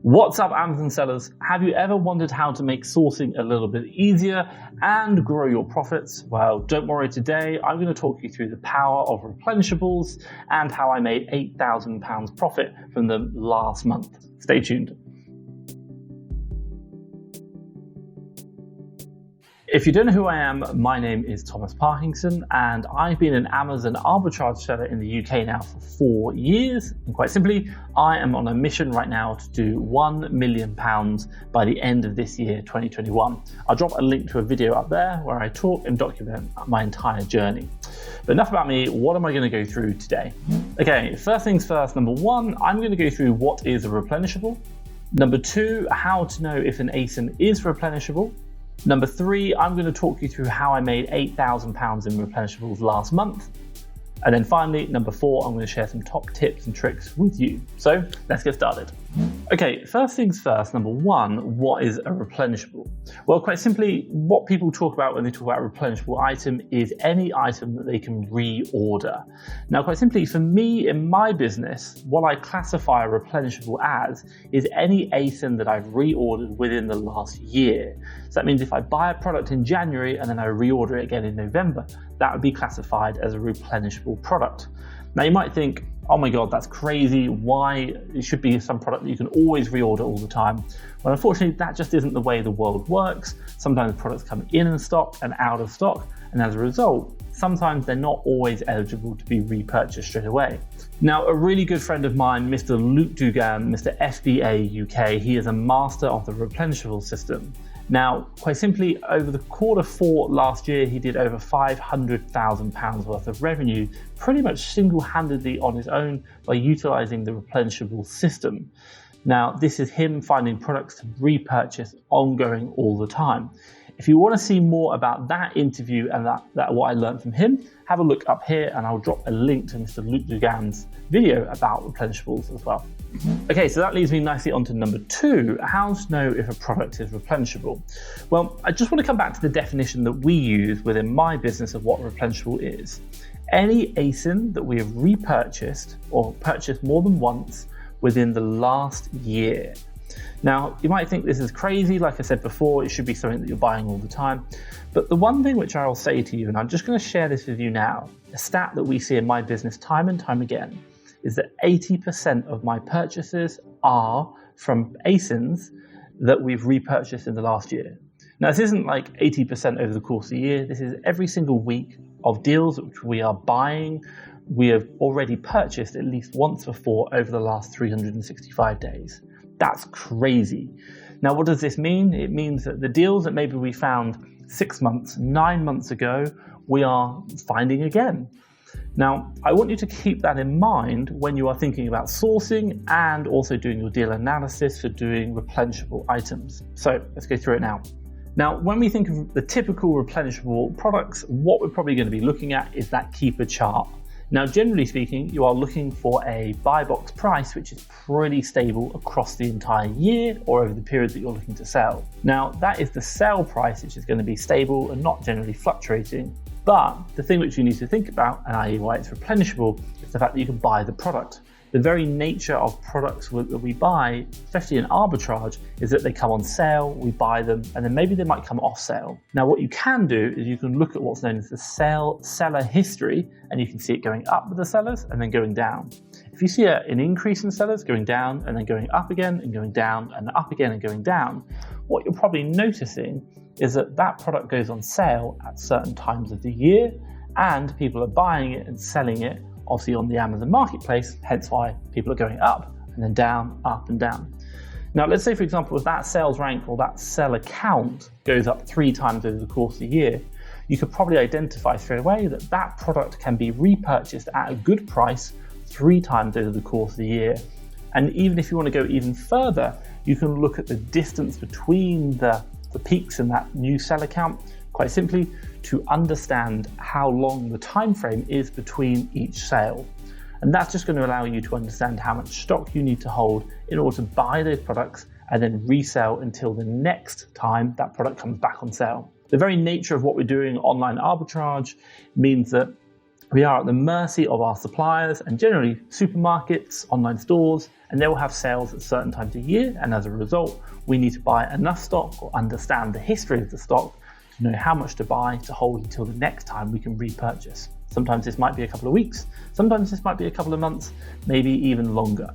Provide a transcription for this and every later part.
What's up, Amazon sellers? Have you ever wondered how to make sourcing a little bit easier and grow your profits? Well, don't worry, today I'm going to talk you through the power of Replenishables and how I made £8,000 profit from them last month. Stay tuned. If you don't know who I am, my name is Thomas Parkinson, and I've been an Amazon arbitrage seller in the UK now for 4 years. And quite simply, I am on a mission right now to do £1 million by the end of this year, 2021. I'll drop a link to a video up there where I talk and document my entire journey. But enough about me, what am I going to go through today? Okay, first things first, number one, I'm going to go through what is a replenishable. Number two, how to know if an ASIN is replenishable. Number three, I'm going to talk you through how I made £8,000 in replenishables last month. And then finally, number four, I'm going to share some top tips and tricks with you. So let's get started. Okay, first things first, number one, what is a replenishable? Well, quite simply, what people talk about when they talk about a replenishable item is any item that they can reorder. Now, quite simply, for me, in my business, what I classify a replenishable as is any ASIN that I've reordered within the last year. So that means if I buy a product in January and then I reorder it again in November, that would be classified as a replenishable product. Now you might think, oh my God, that's crazy. Why? It should be some product that you can always reorder all the time. Well, unfortunately, that just isn't the way the world works. Sometimes products come in stock and out of stock. And as a result, sometimes they're not always eligible to be repurchased straight away. Now, a really good friend of mine, Mr. Luke Dugan, Mr. FBA UK, he is a master of the replenishable system. Now, quite simply, over the Q4 last year, he did over £500,000 worth of revenue, pretty much single-handedly on his own by utilizing the replenishable system. Now, this is him finding products to repurchase ongoing all the time. If you want to see more about that interview and that what I learned from him, have a look up here and I'll drop a link to Mr. Luke Dugan's video about replenishables as well. Okay, so that leads me nicely onto number two, how to know if a product is replenishable. Well, I just want to come back to the definition that we use within my business of what replenishable is. Any ASIN that we have repurchased or purchased more than once within the last year. Now, you might think this is crazy. Like I said before, it should be something that you're buying all the time. But the one thing which I'll say to you, and I'm just going to share this with you now, a stat that we see in my business time and time again, is that 80% of my purchases are from ASINs that we've repurchased in the last year. Now, this isn't like 80% over the course of the year. This is every single week of deals which we are buying. We have already purchased at least once before over the last 365 days. That's crazy. Now, what does this mean? It means that the deals that maybe we found 6 months, 9 months ago, we are finding again. Now, I want you to keep that in mind when you are thinking about sourcing and also doing your deal analysis for doing replenishable items. So let's go through it now. Now, when we think of the typical replenishable products, what we're probably going to be looking at is that keeper chart. Now, generally speaking, you are looking for a buy box price, which is pretty stable across the entire year or over the period that you're looking to sell. Now, that is the sale price, which is going to be stable and not generally fluctuating. But the thing which you need to think about, and i.e. why it's replenishable, is the fact that you can buy the product. The very nature of products that we buy, especially in arbitrage, is that they come on sale, we buy them, and then maybe they might come off sale. Now, what you can do is you can look at what's known as the seller history, and you can see it going up with the sellers and then going down. If you see an increase in sellers going down and then going up again and going down and up again and going down, what you're probably noticing is that that product goes on sale at certain times of the year, and people are buying it and selling it obviously on the Amazon marketplace, hence why people are going up and then down, up and down. Now, let's say, for example, if that sales rank or that seller count goes up 3 times over the course of the year, you could probably identify straight away that that product can be repurchased at a good price 3 times over the course of the year. And even if you want to go even further, you can look at the distance between the peaks in that new seller count, quite simply to understand how long the time frame is between each sale. And that's just going to allow you to understand how much stock you need to hold in order to buy those products and then resell until the next time that product comes back on sale. The very nature of what we're doing online arbitrage means that We are at the mercy of our suppliers and generally supermarkets, online stores, and they will have sales at certain times of year, and as a result, we need to buy enough stock or understand the history of the stock to know how much to buy to hold until the next time we can repurchase. Sometimes this might be a couple of weeks, sometimes this might be a couple of months, maybe even longer.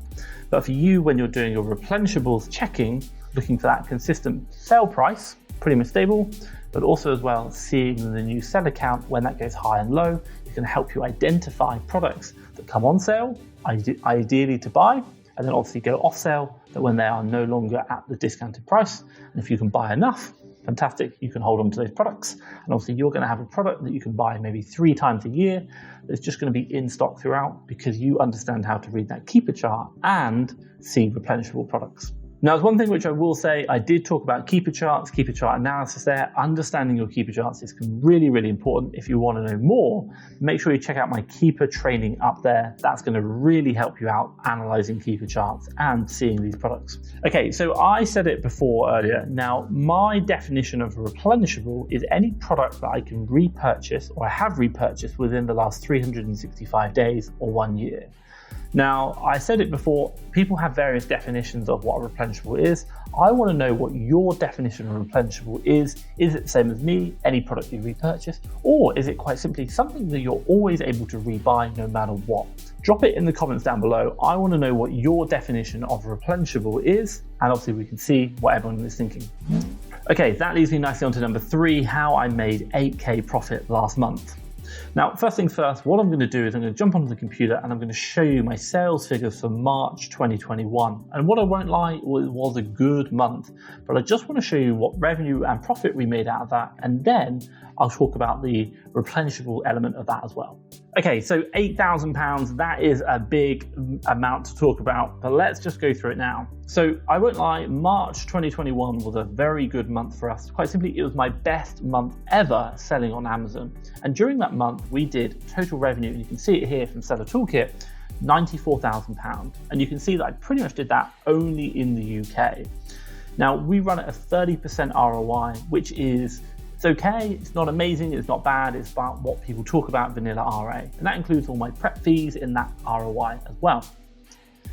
But for you, when you're doing your replenishables checking, looking for that consistent sale price, pretty much stable, but also as well seeing the new seller count when that goes high and low, it can help you identify products that come on sale, ideally to buy, and then obviously go off sale that when they are no longer at the discounted price. And if you can buy enough, fantastic, you can hold on to those products. And obviously you're going to have a product that you can buy maybe 3 times a year that's just going to be in stock throughout because you understand how to read that keeper chart and see replenishable products. Now, there's one thing which I will say, I did talk about keeper charts, keeper chart analysis there. Understanding your keeper charts is really, really important. If you want to know more, make sure you check out my keeper training up there. That's going to really help you out analyzing keeper charts and seeing these products. Okay, so I said it before earlier. Now, my definition of replenishable is any product that I can repurchase or I have repurchased within the last 365 days or 1 year. Now, I said it before, people have various definitions of what a replenishable is. I want to know what your definition of replenishable is. Is it the same as me, any product you repurchase, or is it quite simply something that you're always able to rebuy no matter what? Drop it in the comments down below. I want to know what your definition of replenishable is, and obviously we can see what everyone is thinking. Okay, that leads me nicely on to number 3, how I made 8K profit last month. Now, first things first, what I'm going to do is I'm going to jump onto the computer and I'm going to show you my sales figures for March 2021. And what I won't lie, it was a good month, but I just want to show you what revenue and profit we made out of that. And then I'll talk about the replenishable element of that as well. Okay, so £8,000, that is a big amount to talk about, but let's just go through it now. So I won't lie, March 2021 was a very good month for us. Quite simply, it was my best month ever selling on Amazon. And during that month, we did total revenue, and you can see it here from Seller Toolkit, £94,000. And you can see that I pretty much did that only in the UK. Now, we run at a 30% ROI, which is it's okay, it's not amazing, it's not bad, it's about what people talk about vanilla RA. And that includes all my prep fees in that ROI as well.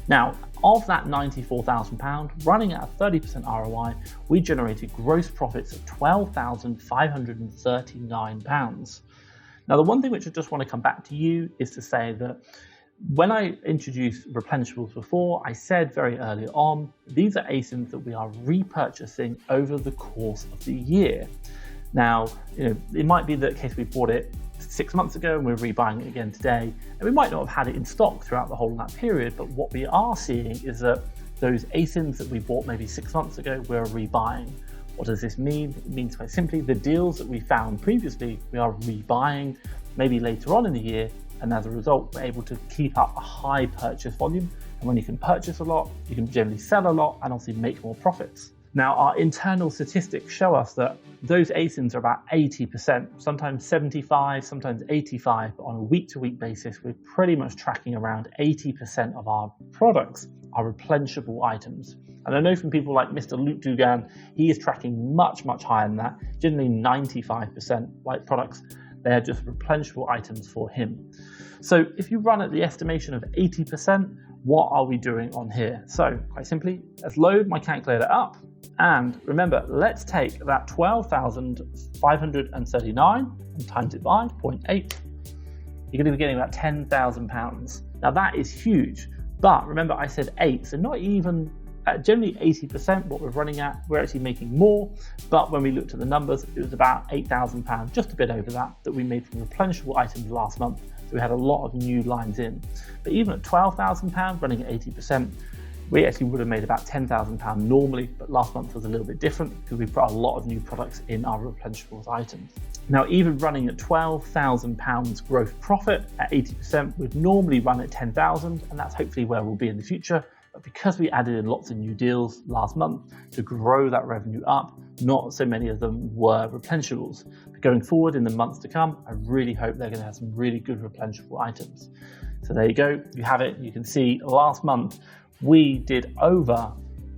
Now, of that £94,000, running at a 30% ROI, we generated gross profits of £12,539. Now, the one thing which I just want to come back to you is to say that when I introduced replenishables before, I said very early on, these are ASINs that we are repurchasing over the course of the year. Now, it might be the case we bought it 6 months ago and we're rebuying it again today, and we might not have had it in stock throughout the whole of that period, but what we are seeing is that those ASINs that we bought maybe 6 months ago, we're rebuying. What does this mean? It means quite simply the deals that we found previously, we are rebuying maybe later on in the year, and as a result, we're able to keep up a high purchase volume. And when you can purchase a lot, you can generally sell a lot and obviously make more profits. Now, our internal statistics show us that those ASINs are about 80%, sometimes 75, sometimes 85, but on a week-to-week basis, we're pretty much tracking around 80% of our products are replenishable items. And I know from people like Mr. Luke Dugan, he is tracking much, much higher than that, generally 95% like products. They're just replenishable items for him. So if you run at the estimation of 80%, what are we doing on here? So quite simply, let's load my calculator up. And remember, let's take that 12,539 and times it by 0.8. You're going to be getting about £10,000. Now that is huge, but remember I said 8, so not even generally 80% what we're running at, we're actually making more, but when we looked at the numbers, it was about £8,000, just a bit over that we made from replenishable items last month. So we had a lot of new lines in. But even at £12,000 running at 80%, we actually would have made about £10,000 normally, but last month was a little bit different because we put a lot of new products in our replenishables items. Now, even running at £12,000 gross profit at 80% would normally run at 10,000, and that's hopefully where we'll be in the future. But because we added in lots of new deals last month to grow that revenue up, not so many of them were replenishables. But going forward in the months to come, I really hope they're going to have some really good replenishable items. So there you go, you have it. You can see last month we did over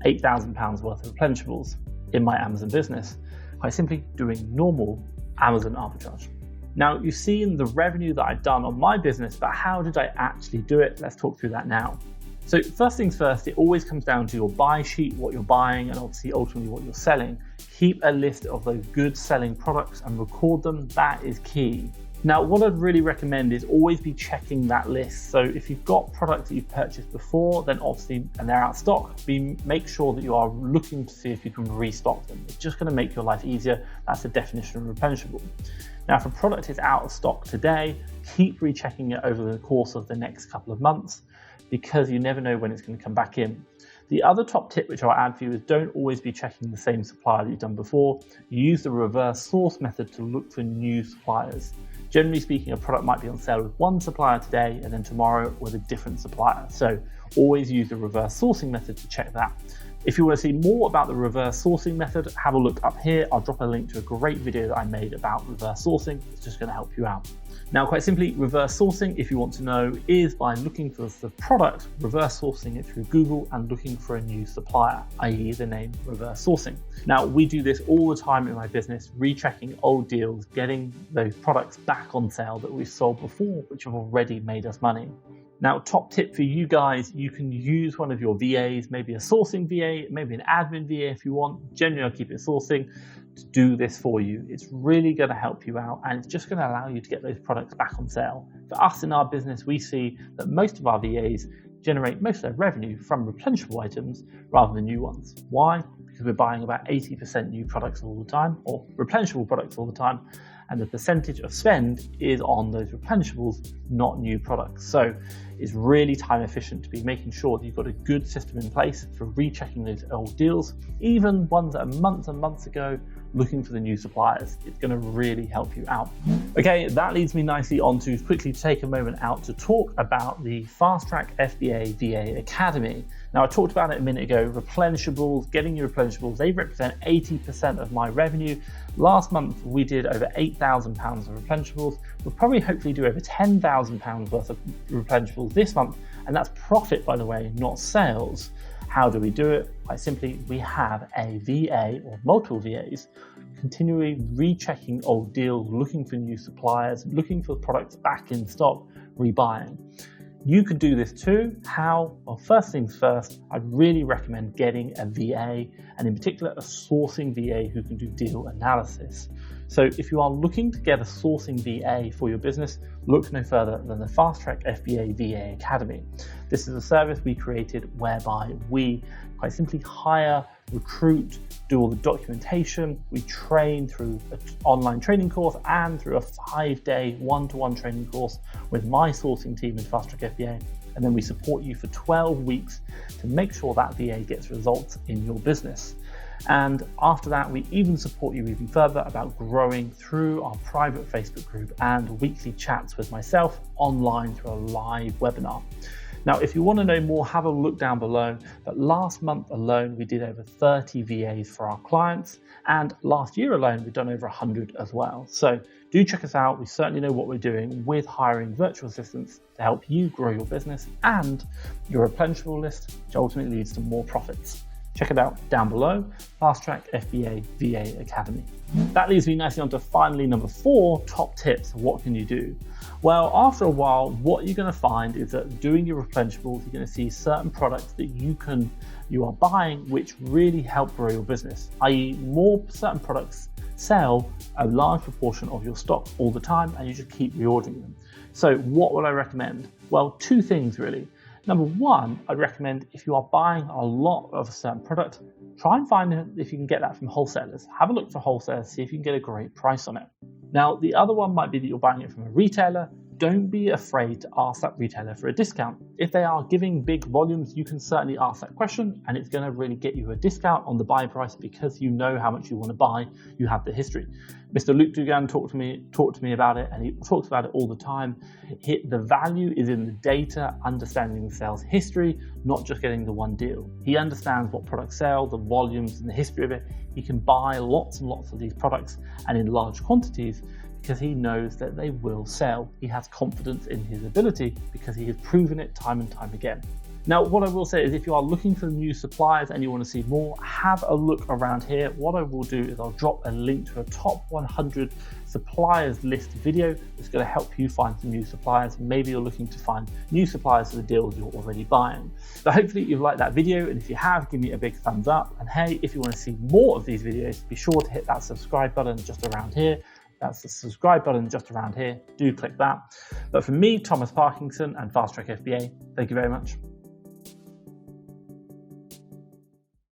£8,000 worth of replenishables in my Amazon business, quite simply doing normal Amazon arbitrage. Now, you've seen the revenue that I've done on my business, but how did I actually do it? Let's talk through that now. So first things first, it always comes down to your buy sheet, what you're buying, and obviously ultimately what you're selling. Keep a list of those good selling products and record them. That is key. Now, what I'd really recommend is always be checking that list. So if you've got products that you've purchased before, then obviously, and they're out of stock, make sure that you are looking to see if you can restock them. It's just going to make your life easier. That's the definition of replenishable. Now, if a product is out of stock today, keep rechecking it over the course of the next couple of months, because you never know when it's going to come back in. The other top tip which I'll add for you is don't always be checking the same supplier that you've done before. Use the reverse source method to look for new suppliers. Generally speaking, a product might be on sale with one supplier today and then tomorrow with a different supplier. So always use the reverse sourcing method to check that. If you want to see more about the reverse sourcing method, have a look up here. I'll drop a link to a great video that I made about reverse sourcing. It's just going to help you out. Now, quite simply, reverse sourcing, if you want to know, is by looking for the product, reverse sourcing it through Google and looking for a new supplier, i.e. the name reverse sourcing. Now, we do this all the time in my business, rechecking old deals, getting those products back on sale that we've sold before, which have already made us money. Now, top tip for you guys, you can use one of your VAs, maybe a sourcing VA, maybe an admin VA if you want. Generally, I'll keep it sourcing to do this for you. It's really going to help you out, and it's just going to allow you to get those products back on sale. For us in our business, we see that most of our VAs generate most of their revenue from replenishable items rather than new ones. Why? Because we're buying about 80% new products all the time, or replenishable products all the time, and the percentage of spend is on those replenishables, not new products. So it's really time efficient to be making sure that you've got a good system in place for rechecking those old deals, even ones that are months and months ago, looking for the new suppliers. It's going to really help you out. Okay, that leads me nicely on to quickly take a moment out to talk about the FastTrackFBA VA Academy. Now, I talked about it a minute ago, replenishables, getting your replenishables, they represent 80% of my revenue. Last month, we did over £8,000 of replenishables. We'll probably hopefully do over £10,000 worth of replenishables this month. And that's profit, by the way, not sales. How do we do it? Quite simply, we have a VA or multiple VAs continually rechecking old deals, looking for new suppliers, looking for products back in stock, rebuying. You could do this too. How? Well, first things first, I'd really recommend getting a VA, and in particular a sourcing VA who can do deal analysis. So if you are looking to get a sourcing VA for your business, look no further than the FastTrackFBA VA Academy. This is a service we created whereby we quite simply hire, recruit, do all the documentation, we train through an online training course and through a 5-day one-to-one training course with my sourcing team in FastTrackFBA. And then we support you for 12 weeks to make sure that VA gets results in your business. And after that, we even support you even further about growing through our private Facebook group and weekly chats with myself online through a live webinar. Now, if you want to know more, have a look down below. But last month alone, we did over 30 VAs for our clients. And last year alone, we've done over 100 as well. So do check us out. We certainly know what we're doing with hiring virtual assistants to help you grow your business and your replenishable list, which ultimately leads to more profits. Check it out down below, FastTrackFBA VA Academy. That leads me nicely on to finally number 4, top tips. What can you do? Well, after a while, what you're going to find is that doing your replenishables, you're going to see certain products that you are buying which really help grow your business, i.e. more certain products sell a large proportion of your stock all the time and you just keep reordering them. So what would I recommend? Well, 2 things really. Number 1, I'd recommend if you are buying a lot of a certain product, try and find if you can get that from wholesalers. Have a look for wholesalers, see if you can get a great price on it. Now, the other one might be that you're buying it from a retailer. Don't be afraid to ask that retailer for a discount. If they are giving big volumes, you can certainly ask that question and it's going to really get you a discount on the buy price because you know how much you want to buy. You have the history. Mr. Luke Dugan talked to me about it, and he talks about it all the time. The value is in the data, understanding the sales history, not just getting the one deal. He understands what products sell, the volumes and the history of it. He can buy lots and lots of these products and in large quantities because he knows that they will sell. He has confidence in his ability because he has proven it time and time again. Now, what I will say is if you are looking for new suppliers and you want to see more, have a look around here. What I will do is I'll drop a link to a top 100 suppliers list video that's going to help you find some new suppliers. Maybe you're looking to find new suppliers for the deals you're already buying. So hopefully you've liked that video, and if you have, give me a big thumbs up. And hey, if you want to see more of these videos, be sure to hit that subscribe button just around here. That's the subscribe button just around here. Do click that. But from me, Thomas Parkinson and FastTrackFBA, thank you very much.